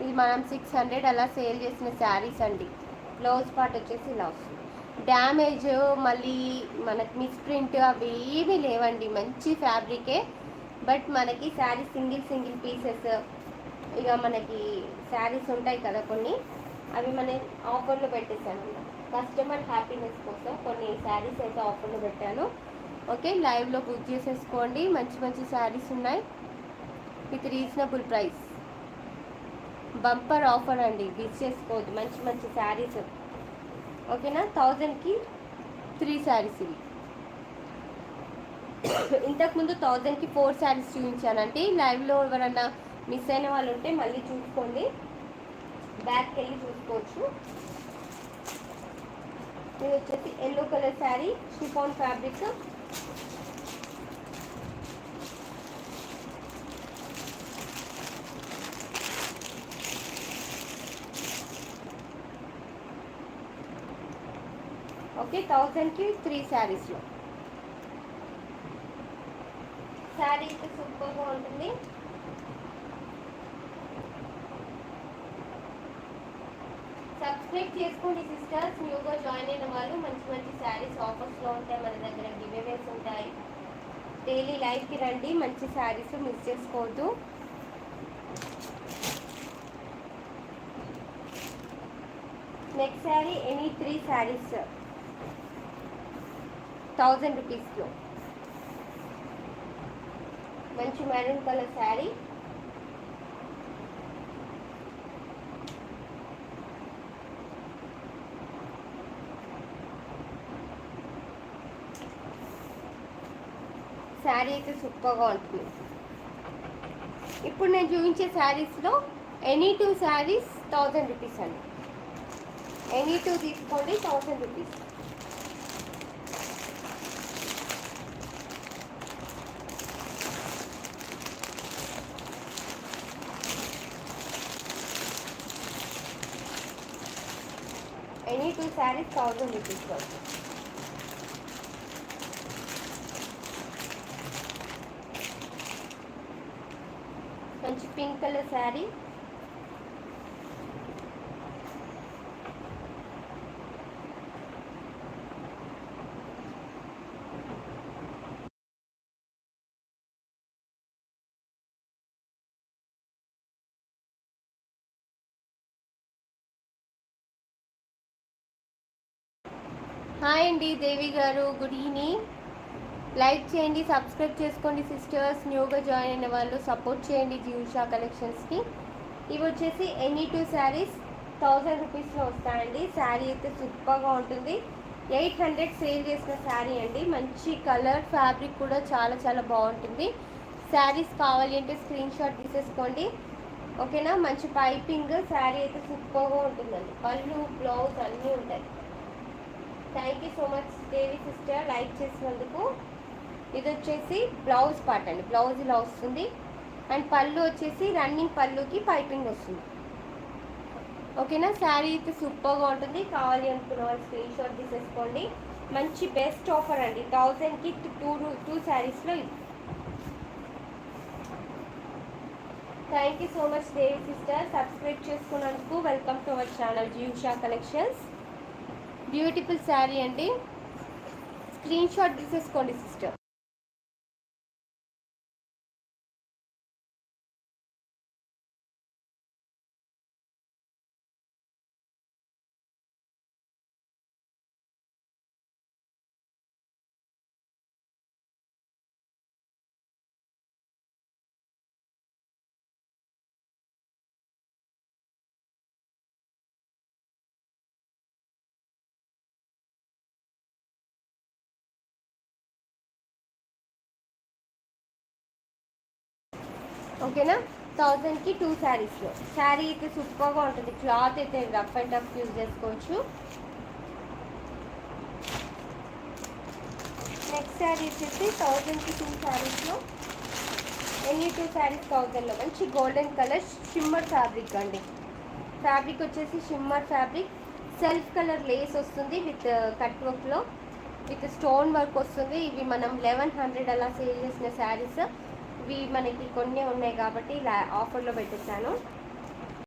ఇది మనం 600 అలా సేల్ చేసిన శారీస్ అండి. బ్లౌజ్ పార్ట్ వచ్చేసి ఇలా వస్తుంది. డ్యామేజ్ మళ్ళీ మనకి మిస్ప్రింట్ అవి ఏమీ లేవండి, మంచి ఫ్యాబ్రికే. బట్ మనకి శారీ సింగిల్ పీసెస్, ఇక మనకి శారీస్ ఉంటాయి కదా కొన్ని, అవి మన ఆఫర్లో పెట్టేశాను. కస్టమర్ హ్యాపీనెస్ కోసం కొన్ని శారీస్ అయితే ఆఫర్లో పెట్టాను. ఓకే, లైవ్లో బుక్ చేసేసుకోండి. మంచి శారీస్ ఉన్నాయి with reasonable price. Bumper offer అండి, మిస్ చేసుకోవద్దు. మంచి శారీస్. ఓకేనా, 1000కి 3 శారీస్ ఇవి. ఇంతకుముందు 1000కి 4 శారీస్ చూపించానండి. లైవ్లో ఎవరన్నా మిస్ అయిన వాళ్ళు ఉంటే మళ్ళీ చూసుకోండి, బ్యాక్కి వెళ్ళి చూసుకోవచ్చు. ఇది వచ్చేసి yellow colour sari, chiffon fabric. Okay, 1000కి 3 శారీస్లో. శారీ అయితే సూపర్గా ఉంటుంది. సబ్స్క్రైబ్ చేసుకోండి సిస్టర్స్. న్యూగా జాయిన్ అయిన వాళ్ళు. మంచి శారీస్ ఆఫర్స్లో ఉంటాయి మన దగ్గర, గివ్అవేస్ ఉంటాయి. డైలీ లైవ్కి రండి, మంచి శారీస్ మిస్ చేసుకోవద్దు. నెక్స్ట్ శారీ ఎనీ 3 శారీస్ 1000 రూపీస్లో. మంచి మెరూన్ కలర్ శారీ. శారీ అయితే సూపర్గా ఉంటుంది. ఇప్పుడు నేను చూపించే శారీస్లో ఎనీ 2 శారీస్ 1000 రూపీస్ అండి. ఎనీ 2 తీసుకోండి, 1000 రూపీస్. Any 2 saris 1000 rupees. మంచి పింక్ కలర్ శారీ. హాయ్ అండి దేవి గారు, గుడ్ ఈవినింగ్. లైక్ చేయండి, సబ్స్క్రైబ్ చేసుకోండి సిస్టర్స్. న్యూగా జాయిన్ అయిన వాళ్ళు సపోర్ట్ చేయండి జీవిషా కలెక్షన్స్కి. ఇవి వచ్చేసి ఎనీ 2 శారీస్ 1000 రూపీస్లో వస్తాయండి. శారీ అయితే సూపర్గా ఉంటుంది. 800 సేల్ చేసిన శారీ అండి. మంచి కలర్, ఫ్యాబ్రిక్ కూడా చాలా బాగుంటుంది. శారీస్ కావాలి అంటే స్క్రీన్ షాట్ తీసేసుకోండి. ఓకేనా, మంచి పైపింగ్. శారీ అయితే సూపర్గా ఉంటుందండి. పళ్ళు, బ్లౌజ్ అన్నీ ఉంటాయి. Thank you so much Devi sister, like చేసినందుకు. ఇది వచ్చేసి బ్లౌజ్ పార్ట్ అండి. బ్లౌజ్ ఇలా వస్తుంది. అండ్ పళ్ళు వచ్చేసి రన్నింగ్ పళ్ళుకి పైపింగ్ వస్తుంది. ఓకేనా, శారీ అయితే సూపర్గా ఉంటుంది. కావాలి అనుకున్న వాళ్ళు స్క్రీన్ షాట్ తీసేసుకోండి. మంచి బెస్ట్ ఆఫర్ అండి. 1000కి 2 శారీస్లో ఇది. Thank you so much Devi sister, subscribe చేసుకున్నందుకు. Welcome to our channel Jeevisha collections. Beautiful sari అండి. స్క్రీన్ షాట్ తీసేసుకోండి సిస్టర్. ఓకేనా, 1000కి 2 శారీస్లో. శారీ అయితే సూపర్గా ఉంటుంది. క్లాత్ అయితే రఫ్ అండ్ టఫ్ యూజ్ చేసుకోవచ్చు. నెక్స్ట్ శారీ వచ్చేసి 1000కి 2 శారీస్లో. ఎనీ 2 శారీస్ 1000లో. మంచి గోల్డెన్ కలర్ షిమ్మర్ ఫ్యాబ్రిక్ అండి. ఫ్యాబ్రిక్ వచ్చేసి shimmer fabric. Self colour Lay's వస్తుంది విత్ కట్ వర్క్లో, విత్ స్టోన్ వర్క్ వస్తుంది. ఇవి మనం 1100 అలా సేల్ చేసిన శారీస్. ఇవి మనకి కొన్ని ఉన్నాయి కాబట్టి ఇలా ఆఫర్లో పెట్టేశాను.